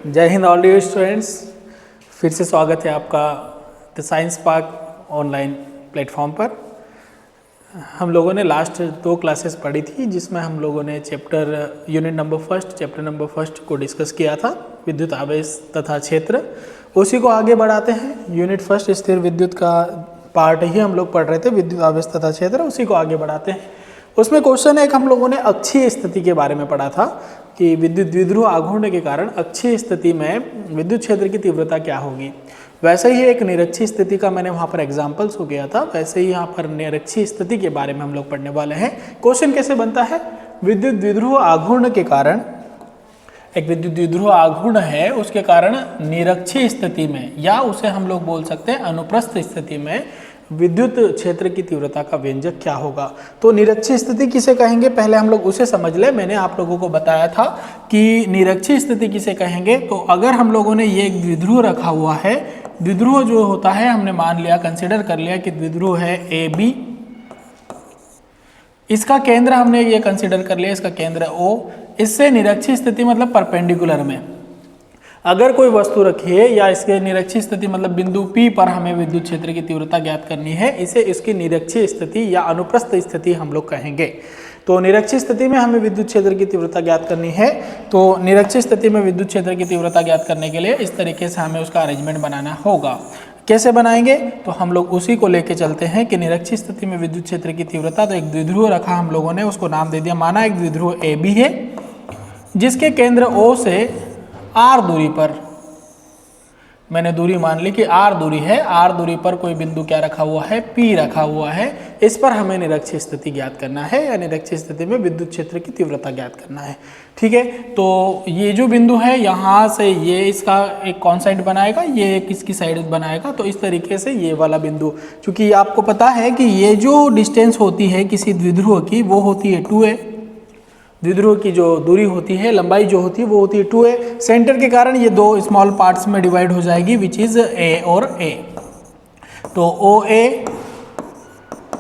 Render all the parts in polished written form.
जय Hind all dear students. फिर से स्वागत है आपका the science park online platform पर। हम लोगों ने लास्ट 2 क्लासेस पढ़ी थी जिसमें हम लोगों ने चैप्टर नंबर फर्स्ट को डिस्कस किया था, विद्युत आवेश तथा क्षेत्र। उसी को आगे बढ़ाते हैं। यूनिट फर्स्ट स्थिर विद्युत का पार्ट ही हम लोग पढ़ रहे थे, विद्युत आवेश तथा क्षेत्र, उसी को आगे बढ़ाते हैं। उसमें क्वेश्चन एक हम लोगों ने अक्षीय स्थिति के बारे में पढ़ा था कि विद्युत द्विध्रुव आघूर्ण के कारण अक्षीय स्थिति में विद्युत क्षेत्र की तीव्रता क्या होगी। वैसे ही एक निरक्षीय स्थिति का मैंने वहाँ पर एग्जाम्पल्स हो गया था, वैसे ही यहाँ पर निरक्षीय स्थिति के बारे में हम लोग पढ़ने वाले हैं। क्वेश्चन कैसे बनता है, विद्युत द्विध्रुव आघूर्ण के कारण, एक विद्युत द्विध्रुव आघूर्ण है, उसके कारण निरक्षीय स्थिति में, या उसे हम लोग बोल सकते हैं अनुप्रस्थ स्थिति में, विद्युत क्षेत्र की तीव्रता का व्यंजक क्या होगा। तो निरक्षीय स्थिति किसे कहेंगे, पहले हम लोग उसे समझ ले। मैंने आप लोगों को बताया था कि निरक्षीय स्थिति किसे कहेंगे। तो अगर हम लोगों ने ये एक द्विध्रुव रखा हुआ है, द्विध्रुव जो होता है हमने मान लिया, कंसिडर कर लिया कि द्विध्रुव है ए बी, इसका केंद्र हमने ये कंसिडर कर लिया, इसका केंद्र O। इससे निरक्षीय स्थिति मतलब परपेंडिकुलर में अगर कोई वस्तु रखी है, या इसके निरक्षीय स्थिति मतलब बिंदु P पर हमें विद्युत क्षेत्र की तीव्रता ज्ञात करनी है, इसे इसकी निरक्षीय स्थिति या अनुप्रस्थ स्थिति हम लोग कहेंगे। तो निरक्षीय स्थिति में हमें विद्युत क्षेत्र की तीव्रता ज्ञात करनी है। तो निरक्षीय स्थिति में विद्युत क्षेत्र की तीव्रता ज्ञात करने के लिए इस तरीके से हमें उसका अरेंजमेंट बनाना होगा। कैसे बनाएंगे, तो हम लोग उसी को लेके चलते हैं कि निरक्षीय स्थिति में विद्युत क्षेत्र की तीव्रता, तो एक द्विध्रुव रखा हम लोगों ने, उसको नाम दे दिया, माना एक द्विध्रुव ए बी है, जिसके केंद्र O से R दूरी पर, मैंने दूरी मान ली कि R दूरी है, R दूरी पर कोई बिंदु क्या रखा हुआ है, P रखा हुआ है। इस पर हमें निरक्षीय स्थिति ज्ञात करना है, या निरक्षीय स्थिति में विद्युत क्षेत्र की तीव्रता ज्ञात करना है। ठीक है, तो ये जो बिंदु है, यहाँ से ये इसका एक कौन साइड बनाएगा, ये एक इसकी साइड बनाएगा। तो इस तरीके से ये वाला बिंदु, क्योंकि आपको पता है कि ये जो डिस्टेंस होती है किसी द्विध्रुव की, वो होती है 2a। द्विध्रुव की जो दूरी होती है, लंबाई जो होती है, वो होती है 2a। सेंटर के कारण ये 2 स्मॉल पार्ट्स में डिवाइड हो जाएगी, विच इज A और A। तो OA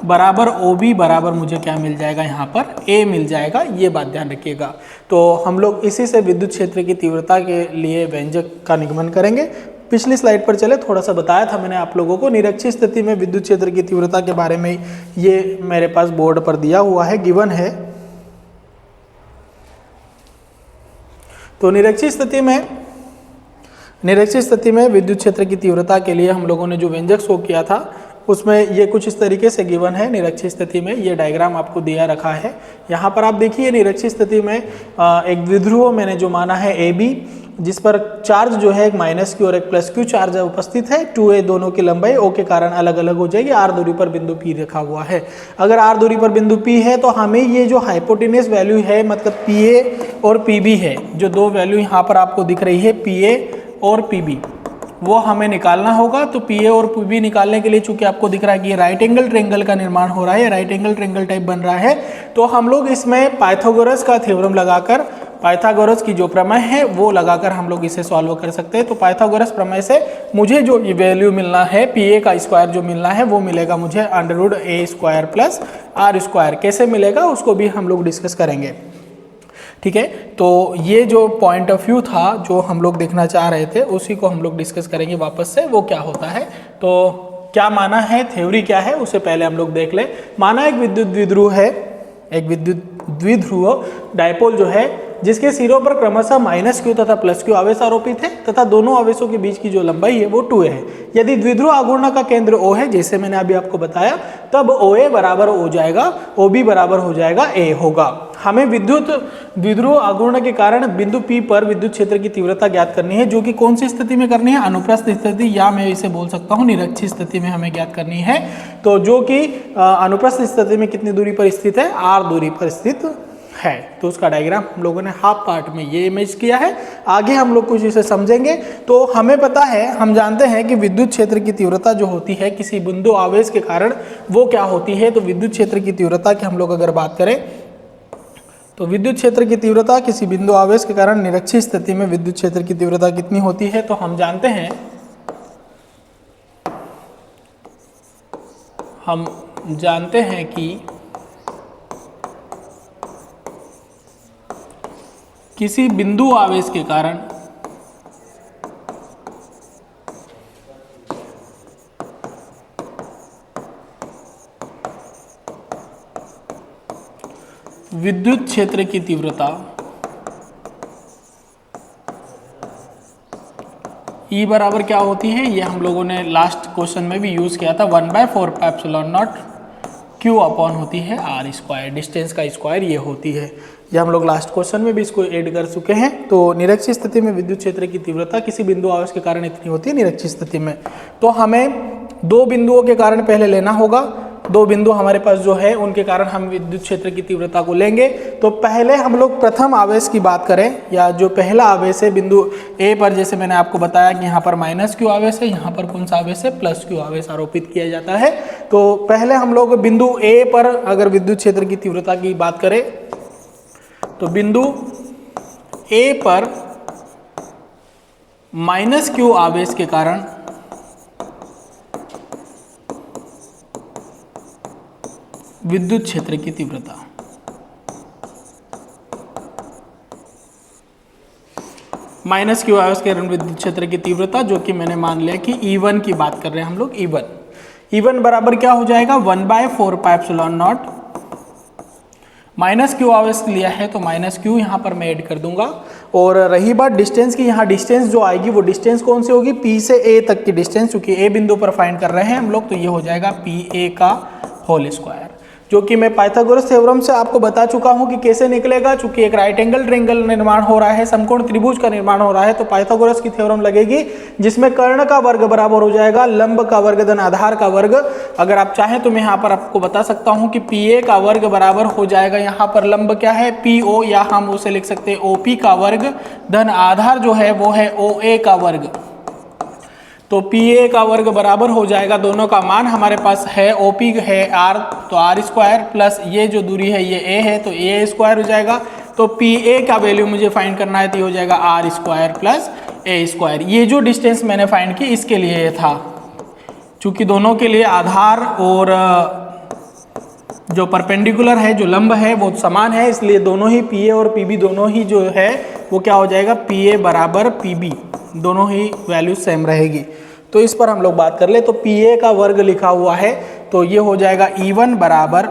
बराबर OB बराबर मुझे क्या मिल जाएगा, यहाँ पर A मिल जाएगा। ये बात ध्यान रखिएगा। तो हम लोग इसी से विद्युत क्षेत्र की तीव्रता के लिए व्यंजक का निगमन करेंगे। पिछली स्लाइड पर चले, थोड़ा सा बताया था मैंने आप लोगों को निरक्षीय स्थिति में विद्युत क्षेत्र की तीव्रता के बारे में। ये मेरे पास बोर्ड पर दिया हुआ है, गिवन है। तो निरक्षीय स्थिति में विद्युत क्षेत्र की तीव्रता के लिए हम लोगों ने जो व्यंजक शो किया था, उसमें ये कुछ इस तरीके से गिवन है। निरक्षीय स्थिति में ये डायग्राम आपको दिया रखा है। यहाँ पर आप देखिए, निरक्षीय स्थिति में एक द्विध्रुव मैंने जो माना है ए बी, जिस पर चार्ज जो है एक माइनस Q और एक प्लस Q चार्ज उपस्थित है। 2a दोनों की लंबाई O के कारण अलग अलग हो जाएगी। R दूरी पर बिंदु P रखा हुआ है। अगर R दूरी पर बिंदु P है, तो हमें ये जो हाइपोटेन्यूस वैल्यू है, मतलब PA और PB है, जो 2 वैल्यू यहाँ पर आपको दिख रही है, PA और PB, वो हमें निकालना होगा। तो PA और PB निकालने के लिए, चूंकि आपको दिख रहा है कि ये राइट एंगल ट्रायंगल का निर्माण हो रहा है, राइट एंगल ट्रायंगल टाइप बन रहा है, तो हम लोग इसमें पाइथागोरस का थ्योरम लगाकर, पाइथागोरस की जो प्रमेय है वो लगाकर हम लोग इसे सॉल्व कर सकते हैं। तो पाइथागोरस प्रमेय से मुझे जो वैल्यू मिलना है, PA का स्क्वायर जो मिलना है, वो मिलेगा मुझे √A² प्लस R²। कैसे मिलेगा उसको भी हम लोग डिस्कस करेंगे। ठीक है, तो ये जो पॉइंट ऑफ व्यू था, जो हम लोग देखना चाह रहे थे, उसी को हम लोग डिस्कस करेंगे वापस से, वो क्या होता है। तो क्या माना है, थ्योरी क्या है, उसे पहले हम लोग देख ले। माना एक विद्युत द्विध्रुव है, एक विद्युत द्विध्रुव डायपोल जो है, जिसके सिरों पर क्रमशः -Q तथा +Q आवेश आरोपित है, तथा दोनों आवेशों के बीच की जो लंबाई है वो 2a है। यदि द्विध्रुव आघूर्ण का केंद्र O है, जैसे मैंने अभी आपको बताया, तब OA बराबर हो जाएगा, OB बराबर हो जाएगा A होगा। हमें विद्युत द्विध्रुव आघूर्ण के कारण बिंदु P पर विद्युत क्षेत्र की तीव्रता ज्ञात करनी है, जो कि कौन सी स्थिति में करनी है, अनुप्रस्थ स्थिति, या मैं इसे बोल सकता हूँ निरक्षीय स्थिति में हमें ज्ञात करनी है। तो जो कि अनुप्रस्थ स्थिति में कितनी दूरी पर स्थित है, R दूरी पर स्थित है। तो उसका डायग्राम हम लोगों ने हाफ पार्ट में ये इमेज किया है। आगे हम लोग कुछ इसे समझेंगे। तो हमें पता है, हम जानते हैं कि विद्युत क्षेत्र की तीव्रता जो होती है किसी बिंदु आवेश के कारण, वो क्या होती है। तो विद्युत क्षेत्र की तीव्रता की हम लोग अगर बात करें, तो विद्युत क्षेत्र की तीव्रता किसी बिंदु आवेश के कारण निरक्षीय स्थिति में विद्युत क्षेत्र की तीव्रता कितनी होती है। तो हम जानते हैं कि किसी बिंदु आवेश के कारण विद्युत क्षेत्र की तीव्रता E बराबर क्या होती है, ये हम लोगों ने लास्ट क्वेश्चन में भी यूज किया था, 1/4πε0 Q अपॉन होती है R स्क्वायर, डिस्टेंस का स्क्वायर ये होती है। ये हम लोग लास्ट क्वेश्चन में भी इसको ऐड कर चुके हैं। तो निरक्षीय स्थिति में विद्युत क्षेत्र की तीव्रता किसी बिंदु आवेश के कारण इतनी होती है निरक्षीय स्थिति में। तो हमें दो बिंदुओं के कारण पहले लेना होगा, दो बिंदु हमारे पास जो है उनके कारण हम विद्युत क्षेत्र की तीव्रता को लेंगे। तो पहले हम लोग प्रथम आवेश की बात करें, या जो पहला आवेश है बिंदु ए पर, जैसे मैंने आपको बताया कि यहाँ पर -Q आवेश है, यहाँ पर कौन सा आवेश है, +Q आवेश आरोपित किया जाता है। तो पहले हम लोग बिंदु ए पर अगर विद्युत क्षेत्र की तीव्रता की बात करें तो बिंदु ए पर -Q आवेश के कारण विद्युत क्षेत्र की तीव्रता -Q आवेश के कारण विद्युत क्षेत्र की तीव्रता, जो कि मैंने मान लिया कि E1 की बात कर रहे हैं हम लोग, E1 बराबर क्या हो जाएगा, 1/4πε0 -Q आवेश लिया है तो -Q यहाँ पर मैं ऐड कर दूंगा। और रही बात डिस्टेंस की, यहाँ डिस्टेंस जो आएगी वो डिस्टेंस कौन सी होगी, P से A तक की डिस्टेंस, क्योंकि A बिंदु पर फाइंड कर रहे हैं हम लोग, तो ये हो जाएगा PA का होल स्क्वायर, जो कि मैं पाइथागोरस थ्योरम से आपको बता चुका हूं कि कैसे निकलेगा। चूंकि एक राइट एंगल ट्रायंगल निर्माण हो रहा है, समकोण त्रिभुज का निर्माण हो रहा है, तो पाइथागोरस की थ्योरम लगेगी जिसमें कर्ण का वर्ग बराबर हो जाएगा लंब का वर्ग धन आधार का वर्ग। अगर आप चाहें तो मैं यहाँ पर आपको बता सकता हूँ कि PA का वर्ग बराबर हो जाएगा, यहाँ पर लंब क्या है PO, या हम उसे लिख सकते हैं OP का वर्ग धन आधार जो है वो है OA का वर्ग। तो PA का वर्ग बराबर हो जाएगा, दोनों का मान हमारे पास है, OP है R, तो R स्क्वायर प्लस ये जो दूरी है ये A है तो A स्क्वायर हो जाएगा। तो PA का वैल्यू मुझे फाइंड करना है तो ये हो जाएगा R square plus A square. ये जो डिस्टेंस मैंने फाइंड की इसके लिए ये था, चूंकि दोनों के लिए आधार और जो परपेंडिकुलर है, जो लंब है वो समान है, इसलिए दोनों ही PA और PB दोनों ही जो है वो क्या हो जाएगा, PA बराबर PB, दोनों ही वैल्यू सेम रहेगी। तो इस पर हम लोग बात कर ले, तो PA का वर्ग लिखा हुआ है तो ये हो जाएगा E1 बराबर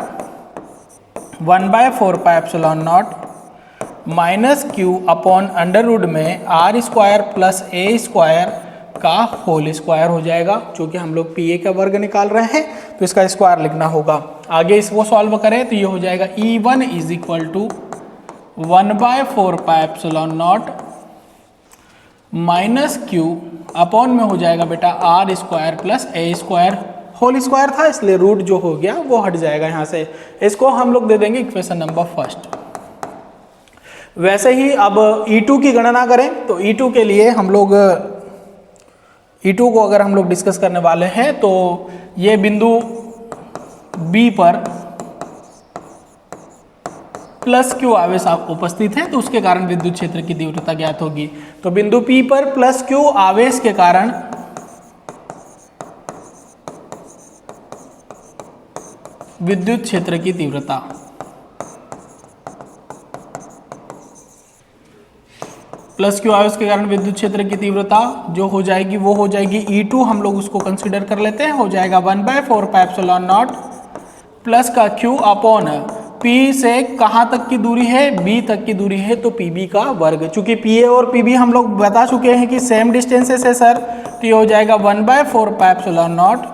1/4πε0 -Q अपॉन अंडर रूट में R square plus A square का होल स्क्वायर हो जाएगा। चूंकि हम लोग PA का वर्ग निकाल रहे हैं तो इसका स्क्वायर लिखना होगा। आगे इसको सॉल्व करें तो ये हो जाएगा E1 is equal to 1/4πε0 -Q upon में हो जाएगा बेटा R square plus A square, whole square था इसलिए रूट जो हो गया वो हट जाएगा यहाँ से। इसको हम लोग दे देंगे इक्वेशन नंबर फर्स्ट। वैसे ही अब E2 की गणना करें तो E2 के लिए हम लोग E2 को अगर हम लोग डिस्कस करने वाले हैं तो ये बिंदु B पर +Q आवेश उपस्थित है तो उसके कारण विद्युत क्षेत्र की तीव्रता ज्ञात होगी। तो बिंदु P पर +Q आवेश के कारण विद्युत क्षेत्र की तीव्रता +Q आवेश के कारण विद्युत क्षेत्र की तीव्रता जो हो जाएगी वो हो जाएगी E2, हम लोग उसको कंसीडर कर लेते हैं, हो जाएगा 1/4πε0 प्लस का Q अपॉन P से कहाँ तक की दूरी है, B तक की दूरी है तो PB का वर्ग। चूंकि PA और PB हम लोग बता चुके हैं कि सेम डिस्टेंसेस है सर, तो ये हो जाएगा 1/4πε0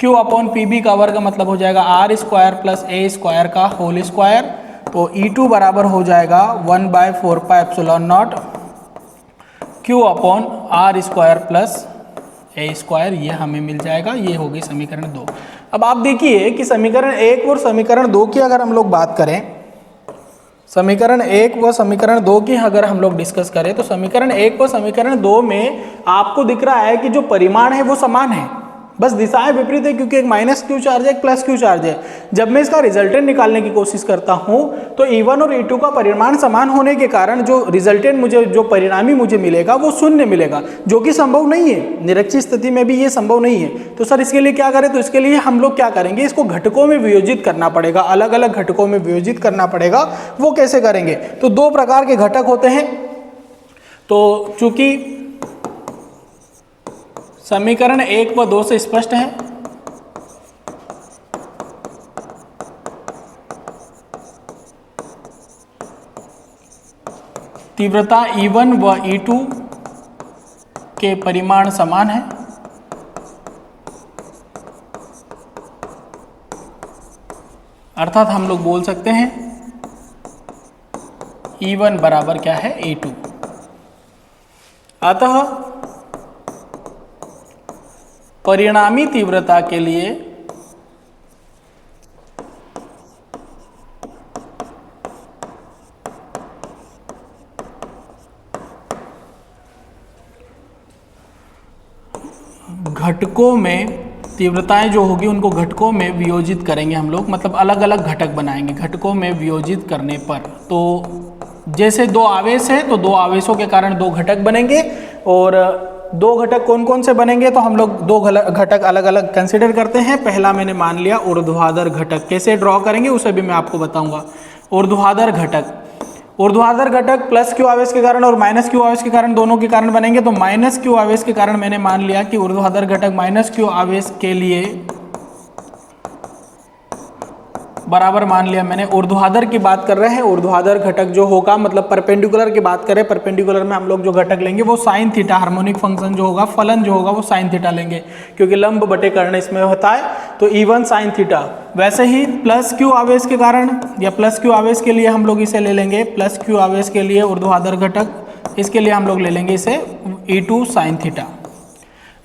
Q अपॉन PB का वर्ग, मतलब हो जाएगा R square plus A square का होल स्क्वायर। तो E2 बराबर हो जाएगा 1/4πε0 Q upon R square plus A square, ये हमें मिल जाएगा। ये होगी समीकरण 2। अब आप देखिए कि समीकरण 1 और समीकरण 2 की अगर हम लोग बात करें, समीकरण 1 व समीकरण 2 की अगर हम लोग डिस्कस करें तो समीकरण 1 व समीकरण 2 में आपको दिख रहा है कि जो परिमाण है वो समान है, बस दिशाएं विपरीत है, क्योंकि एक -Q चार्ज है, एक +Q चार्ज है। जब मैं इसका रिजल्टेंट निकालने की कोशिश करता हूं तो E1 और E2 का परिमाण समान होने के कारण जो रिजल्टेंट मुझे, जो परिणामी मुझे मिलेगा वो शून्य मिलेगा, जो कि संभव नहीं है। निरक्षीय स्थिति में भी ये संभव नहीं है। तो सर इसके लिए क्या करें, तो इसके लिए हम लोग क्या करेंगे, इसको घटकों में वियोजित करना पड़ेगा, अलग अलग घटकों में वियोजित करना पड़ेगा। वो कैसे करेंगे, तो 2 प्रकार के घटक होते हैं। तो चूंकि समीकरण 1 व 2 से स्पष्ट है तीव्रता E1 व E2 के परिमाण समान है। अर्थात हम लोग बोल सकते हैं E1 बराबर क्या है E2। अतः परिणामी तीव्रता के लिए घटकों में तीव्रताएं जो होगी उनको घटकों में वियोजित करेंगे हम लोग, मतलब अलग अलग घटक बनाएंगे। घटकों में वियोजित करने पर तो जैसे दो आवेश है तो दो आवेशों के कारण दो घटक बनेंगे, और दो घटक कौन कौन से बनेंगे तो हम लोग दो घटक अलग अलग कंसिडर करते हैं। पहला मैंने मान लिया ऊर्ध्वाधर घटक, कैसे ड्रॉ करेंगे उसे भी मैं आपको बताऊंगा। ऊर्ध्वाधर घटक, ऊर्ध्वाधर घटक प्लस क्यू आवेश के कारण और माइनस क्यू आवेश के कारण दोनों के कारण बनेंगे। तो माइनस क्यू आवेश के कारण मैंने मान लिया कि ऊर्ध्वाधर घटक माइनस क्यू आवेश के लिए बराबर मान लिया मैंने। ऊर्ध्वाधर की बात कर रहे हैं, ऊर्ध्वाधर घटक जो होगा मतलब परपेंडिकुलर की बात करें, परपेंडिकुलर में हम लोग जो घटक लेंगे वो साइन थीटा, हार्मोनिक फंक्शन जो होगा, फलन जो होगा वो साइन थीटा लेंगे, क्योंकि लंब बटे कर्ण इसमें होता है, तो E1 साइन थीटा। वैसे ही प्लस क्यू आवेश के कारण या प्लस क्यू आवेश के लिए हम लोग इसे ले लेंगे, प्लस क्यू आवेश के लिए ऊर्ध्वाधर घटक, इसके लिए हम लोग ले लेंगे इसे E2 साइन थीटा।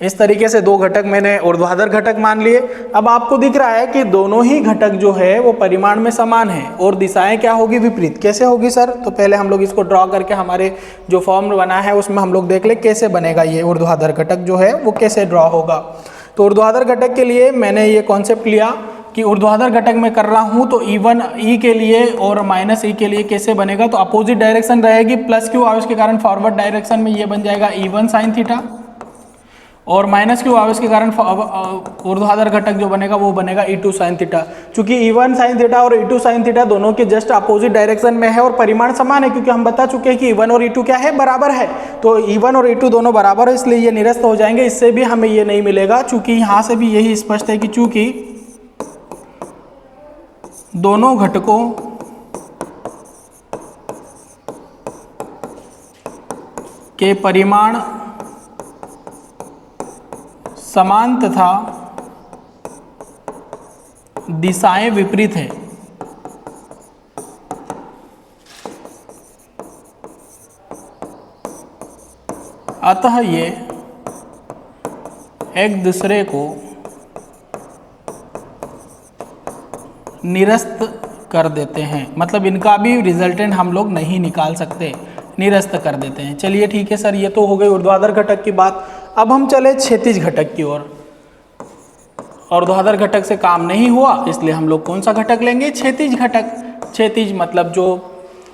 इस तरीके से दो घटक मैंने ऊर्ध्वाधर घटक मान लिए। अब आपको दिख रहा है कि दोनों ही घटक जो है वो परिमाण में समान है और दिशाएं क्या होगी, विपरीत। कैसे होगी सर? तो पहले हम लोग इसको ड्रॉ करके हमारे जो फॉर्म बना है उसमें हम लोग देख ले कैसे बनेगा ये ऊर्ध्वाधर घटक जो है वो कैसे ड्रॉ होगा। तो ऊर्ध्वाधर घटक के लिए मैंने ये कॉन्सेप्ट लिया कि ऊर्ध्वाधर घटक में कर रहा हूँ तो E1 E के लिए और माइनस E के लिए कैसे बनेगा, तो अपोजिट डायरेक्शन रहेगी। प्लस क्यू आवेश के कारण फॉरवर्ड डायरेक्शन में ये बन जाएगा E1 साइन थीटा, और माइनस क्यू आवेश के कारण ऊर्ध्वाधर घटक जो बनेगा वो बनेगा E2 साइन थीटा। चूंकि E1 साइन थीटा और E2 साइन थीटा दोनों के जस्ट अपोजिट डायरेक्शन में है और परिमाण समान है, क्योंकि हम बता चुके हैं कि E1 और E2 क्या है, बराबर है। तो E1 और E2 दोनों बराबर है, इसलिए ये निरस्त हो जाएंगे। इससे भी हमें ये नहीं मिलेगा, चूंकि यहाँ से भी यही स्पष्ट है कि चूंकि दोनों घटकों के परिमाण समान तथा दिशाएं विपरीत है। अतः ये एक दूसरे को निरस्त कर देते हैं, मतलब इनका भी रिजल्टेंट हम लोग नहीं निकाल सकते, निरस्त कर देते हैं। चलिए ठीक है सर, ये तो हो गई ऊर्ध्वाधर घटक की बात। अब हम चले क्षैतिज घटक की ओर। ऊर्ध्वाधर घटक से काम नहीं हुआ, इसलिए हम लोग कौन सा घटक लेंगे, क्षैतिज घटक। क्षैतिज मतलब जो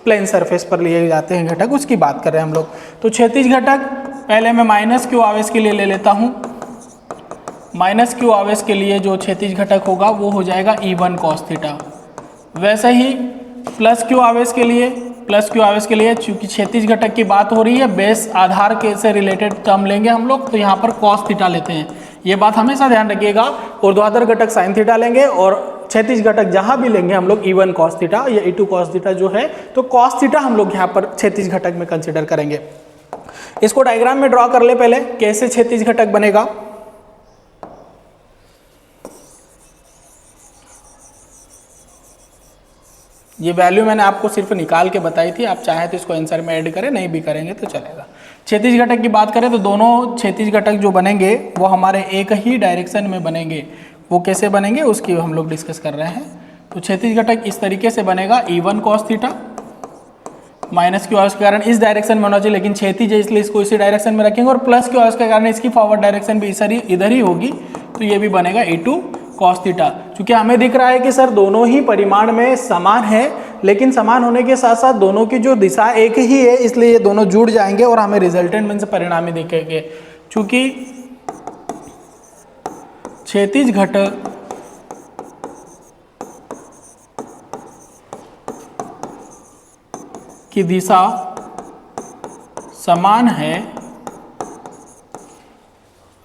प्लेन सरफेस पर लिए जाते हैं घटक, उसकी बात कर रहे हैं हम लोग। तो क्षैतिज घटक पहले मैं माइनस क्यू आवेश के लिए ले लेता हूँ। माइनस क्यू आवेश के लिए जो क्षैतिज घटक होगा वो हो जाएगा E1 cos थीटा। वैसे ही प्लस क्यू आवेश के लिए, प्लस क्यू आवेश के लिए चूंकि क्षैतिज घटक की बात हो रही है, बेस आधार के से रिलेटेड टर्म लेंगे हम लोग, तो यहाँ पर cos थीटा लेते हैं। ये बात हमेशा ध्यान रखिएगा। ऊर्ध्वाधर घटक साइन थीटा लेंगे और क्षैतिज घटक जहां भी लेंगे हम लोग E1 cos थीटा या E2 cos थीटा जो है, तो cos थीटा हम लोग यहाँ पर क्षैतिज घटक में कंसिडर करेंगे। इसको डायग्राम में ड्रॉ कर ले पहले, कैसे क्षैतिज घटक बनेगा। ये वैल्यू मैंने आपको सिर्फ निकाल के बताई थी, आप चाहे तो इसको आंसर में ऐड करें, नहीं भी करेंगे तो चलेगा। क्षैतिज घटक की बात करें तो दोनों क्षैतिज घटक जो बनेंगे वो हमारे एक ही डायरेक्शन में बनेंगे। वो कैसे बनेंगे उसकी हम लोग डिस्कस कर रहे हैं। तो क्षैतिज घटक इस तरीके से बनेगा, E1 cos theta, minus Q आवेश के कारण इस डायरेक्शन में होना चाहिए, लेकिन क्षैतिज है इसलिए इसको इसी डायरेक्शन में रखेंगे, और प्लस क्यू आवेश के कारण इसकी फॉरवर्ड डायरेक्शन भी इधर ही होगी, तो ये भी बनेगा E2 cos थीटा। चूंकि हमें दिख रहा है कि सर दोनों ही परिमाण में समान है, लेकिन समान होने के साथ साथ दोनों की जो दिशा एक ही है, इसलिए ये दोनों जुड़ जाएंगे और हमें रिजल्टेंट में से परिणामी दिखेंगे। चूंकि क्षैतिज घटक की दिशा समान है,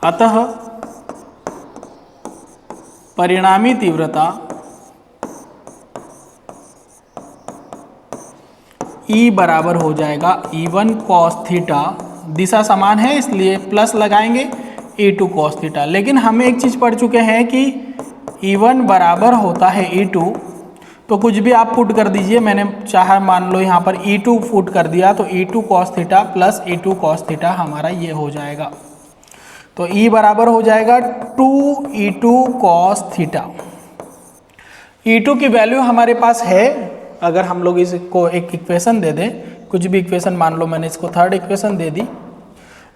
अतः परिणामी तीव्रता E बराबर हो जाएगा E1 cos थीटा, दिशा समान है इसलिए प्लस लगाएंगे, E2 cos थीटा। लेकिन हमें एक चीज़ पढ़ चुके हैं कि E1 बराबर होता है E2, तो कुछ भी आप पुट कर दीजिए। मैंने चाहा मान लो यहाँ पर E2 पुट कर दिया तो E2 cos theta plus E2 cos theta हमारा ये हो जाएगा। तो E बराबर हो जाएगा 2E2 cos थीटा। E2 की वैल्यू हमारे पास है, अगर हम लोग इसको एक इक्वेशन दे दें, कुछ भी इक्वेशन मान लो, मैंने इसको थर्ड इक्वेशन दे दी।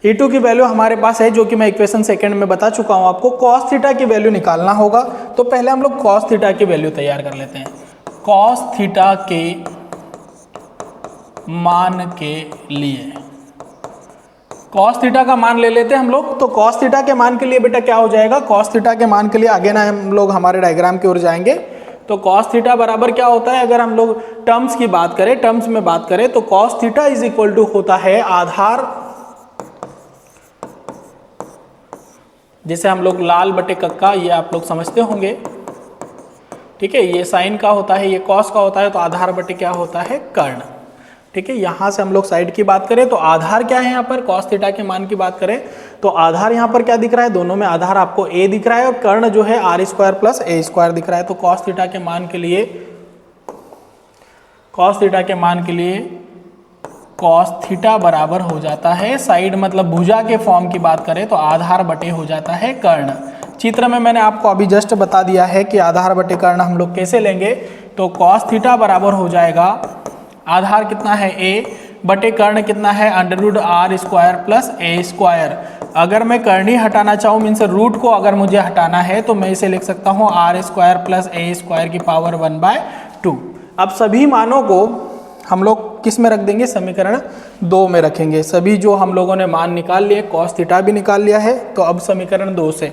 E2 की वैल्यू हमारे पास है जो कि मैं इक्वेशन सेकंड में बता चुका हूं आपको। cos थीटा की वैल्यू निकालना होगा, तो पहले हम लोग cos थीटा की वैल्यू तैयार कर लेते हैं। cos थीटा के मान के लिए cos थीटा का मान ले लेते हैं हम लोग। तो cos थीटा के मान के लिए बेटा क्या हो जाएगा, cos थीटा के मान के लिए आगे ना हम लोग हमारे डायग्राम की ओर जाएंगे। तो cos थीटा बराबर क्या होता है, अगर हम लोग टर्म्स की बात करें, टर्म्स में बात करें तो cos theta is equal to होता है आधार, जिसे हम लोग लाल बटे कक्का, ये आप लोग समझते होंगे, ठीक है। ये साइन का होता है, ये cos का होता है, तो आधार बटे क्या होता है, कर्ण, ठीक है। यहां से हम लोग साइड की बात करें तो आधार क्या है, यहाँ पर cos थीटा के मान की बात करें तो आधार यहाँ पर क्या दिख रहा है, दोनों में आधार आपको a दिख रहा है और कर्ण जो है r square plus a square दिख रहा है। तो cos थीटा के मान के लिए, cos थीटा के मान के लिए cos थीटा बराबर हो जाता है, साइड मतलब भुजा के फॉर्म की बात करें तो आधार बटे हो जाता है कर्ण। चित्र में मैंने आपको अभी जस्ट बता दिया है कि आधार बटे कर्ण हम लोग कैसे लेंगे। तो cos थीटा बराबर हो जाएगा, आधार कितना है a बटे कर्ण कितना है, under root r square plus a square. अगर मैं कर्ण ही हटाना चाहूँ, मीन्स रूट को अगर मुझे हटाना है तो मैं इसे लिख सकता हूँ r square plus a square की पावर 1/2। अब सभी मानों को हम लोग किस में रख देंगे, समीकरण 2 में रखेंगे। सभी जो हम लोगों ने मान निकाल लिए, cos थीटा भी निकाल लिया है, तो अब समीकरण 2 से,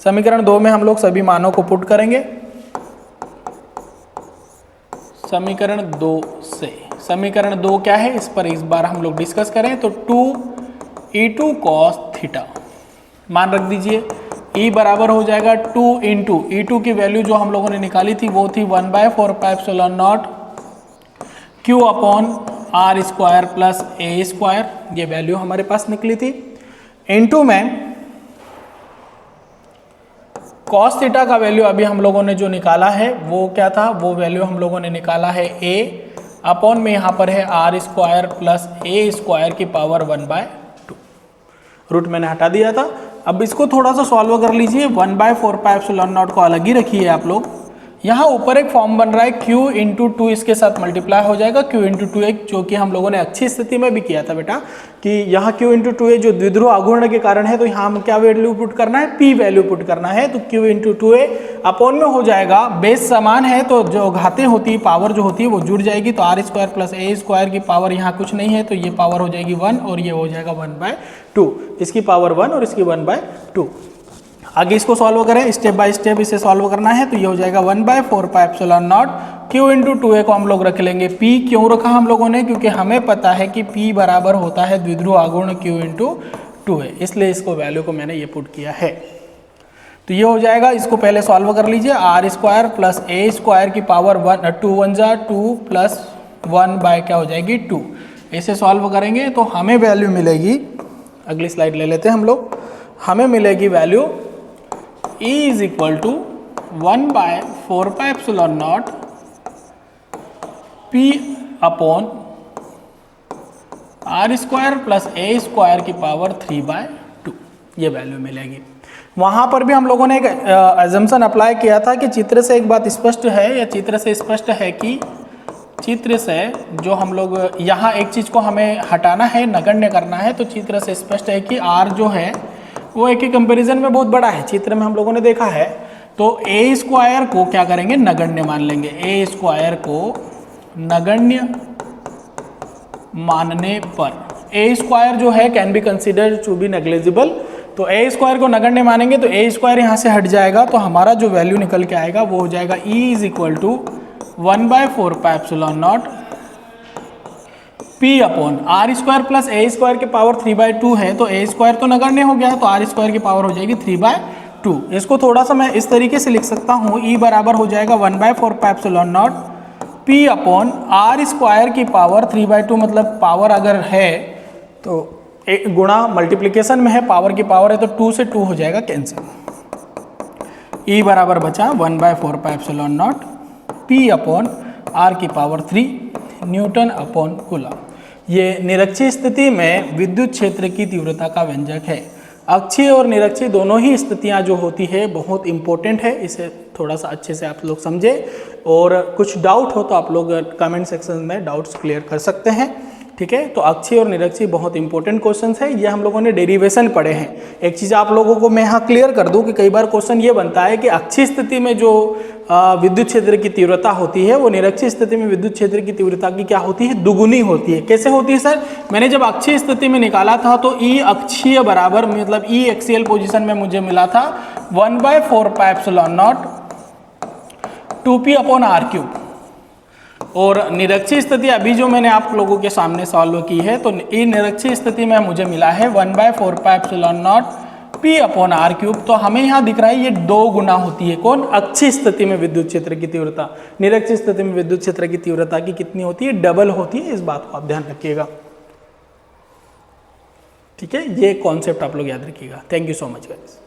समीकरण 2 में हम लोग सभी मानों को पुट करेंगे। समीकरण 2 से, समीकरण 2 क्या है, इस पर इस बार हम लोग डिस्कस करें। तो 2E2 cos थीटा मान रख दीजिए, E बराबर हो जाएगा 2 इंटू E2 की वैल्यू जो हम लोगों ने निकाली थी वो थी 1/4πε0 Q upon r square plus a square, ये वैल्यू हमारे पास निकली थी। इंटू में cos थीटा का वैल्यू अभी हम लोगों ने जो निकाला है वो क्या था, वो वैल्यू हम लोगों ने निकाला है a अपॉन में यहाँ पर है r square plus a square की पावर 1/2। रूट मैंने हटा दिया था। अब इसको थोड़ा सा सॉल्व कर लीजिए। 1/4πε0 को अलग ही रखिए आप लोग। यहाँ ऊपर एक फॉर्म बन रहा है q इंटू 2, इसके साथ मल्टीप्लाई हो जाएगा q इंटू 2a, जो कि हम लोगों ने अच्छी स्थिति में भी किया था बेटा, कि यहाँ q इंटू 2a जो द्विध्रुव आघूर्ण के कारण है, तो यहाँ हम क्या वैल्यू पुट करना है, p वैल्यू पुट करना है। तो q इंटू 2a अपॉन में हो जाएगा, बेस समान है तो जो घातें होती है, पावर जो होती है वो जुड़ जाएगी। तो r square plus a square की पावर यहाँ कुछ नहीं है, तो ये पावर हो जाएगी 1 और ये हो जाएगा 1/2, इसकी पावर 1 और इसकी 1/2। आगे इसको सॉल्व करें, स्टेप बाय स्टेप इसे सॉल्व करना है। तो ये हो जाएगा 1/4πε0 q इंटू 2a को हम लोग रख लेंगे। p क्यों रखा हम लोगों ने, क्योंकि हमें पता है कि p बराबर होता है द्विध्रुव आघूर्ण q इंटू 2a, इसलिए इसको वैल्यू को मैंने ये पुट किया है। तो ये हो जाएगा, इसको पहले सॉल्व कर लीजिए। r square plus a square की पावर 2 1 जा 2 प्लस 1 बाय क्या हो जाएगी 2। इसे सॉल्व करेंगे तो हमें वैल्यू मिलेगी, अगली स्लाइड ले लेते हैं हम लोग, हमें मिलेगी value E is equal to 1/4πε0 P upon r square plus a square की पावर 3/2, ये वैल्यू मिलेगी। वहाँ पर भी हम लोगों ने एक एजम्पशन अप्लाई किया था कि चित्र से एक बात स्पष्ट है, या चित्र से स्पष्ट है कि चित्र से जो हम लोग यहाँ एक चीज़ को हमें हटाना है, नगण्य करना है, तो चित्र से स्पष्ट है कि r जो है वो एक ही कंपैरिजन में बहुत बड़ा है, चित्र में हम लोगों ने देखा है। तो a स्क्वायर को क्या करेंगे, नगण्य मान लेंगे। a स्क्वायर को नगण्य मानने पर a स्क्वायर जो है can be considered to be negligible. तो a स्क्वायर को नगण्य मानेंगे तो a स्क्वायर यहाँ से हट जाएगा, तो हमारा जो वैल्यू निकल के आएगा वो हो जाएगा E is equal to 1/4πε0 P upon r square plus a square की पावर 3/2 है, तो a स्क्वायर तो नगण्य हो गया, तो r स्क्वायर की पावर हो जाएगी 3/2। इसको थोड़ा सा मैं इस तरीके से लिख सकता हूँ, E बराबर हो जाएगा 1/4πε0 P P upon r square की पावर 3/2, मतलब पावर अगर है तो एक गुणा मल्टीप्लिकेशन में है, पावर की पावर है तो 2 से 2 हो जाएगा कैंसिल। E बराबर बचा 1/4 pi epsilon nought P upon r की पावर 3 न्यूटन अपॉन कूलम। ये निरक्षीय स्थिति में विद्युत क्षेत्र की तीव्रता का व्यंजक है। अक्षीय और निरक्षीय दोनों ही स्थितियां जो होती है बहुत इंपॉर्टेंट है, इसे थोड़ा सा अच्छे से आप लोग समझे। और कुछ डाउट हो तो आप लोग कमेंट सेक्शन में डाउट्स क्लियर कर सकते हैं, ठीक है। तो अक्षीय और निरक्षीय बहुत इंपॉर्टेंट क्वेश्चंस है, ये हम लोगों ने डेरिवेशन पढ़े हैं। एक चीज़ आप लोगों को मैं यहाँ क्लियर कर दूं कि कई बार क्वेश्चन ये बनता है कि अक्षीय स्थिति में जो विद्युत क्षेत्र की तीव्रता होती है वो निरक्षीय स्थिति में विद्युत क्षेत्र की तीव्रता की क्या होती है, दुगुनी होती है। कैसे होती है सर? मैंने जब अक्षीय स्थिति में निकाला था तो ई अक्षीय बराबर, मतलब ई एक्सियल पोजिशन में मुझे मिला था 1/4 pi epsilon nought 2p upon r cube. और निरक्षीय स्थिति अभी जो मैंने आप लोगों के सामने सॉल्व की है, तो ई निरक्षीय स्थिति में मुझे मिला है 1/4 pi epsilon nought P upon r cube. तो हमें यहाँ दिख रहा है ये 2 गुना होती है। कौन? अक्षीय स्थिति में विद्युत क्षेत्र की तीव्रता। निरक्षीय स्थिति में विद्युत क्षेत्र की तीव्रता की कितनी होती है? डबल होती है। इस बात को आप ध्यान रखिएगा, ठीक है। ये कॉन्सेप्ट आप लोग याद रखिएगा। Thank you so much guys.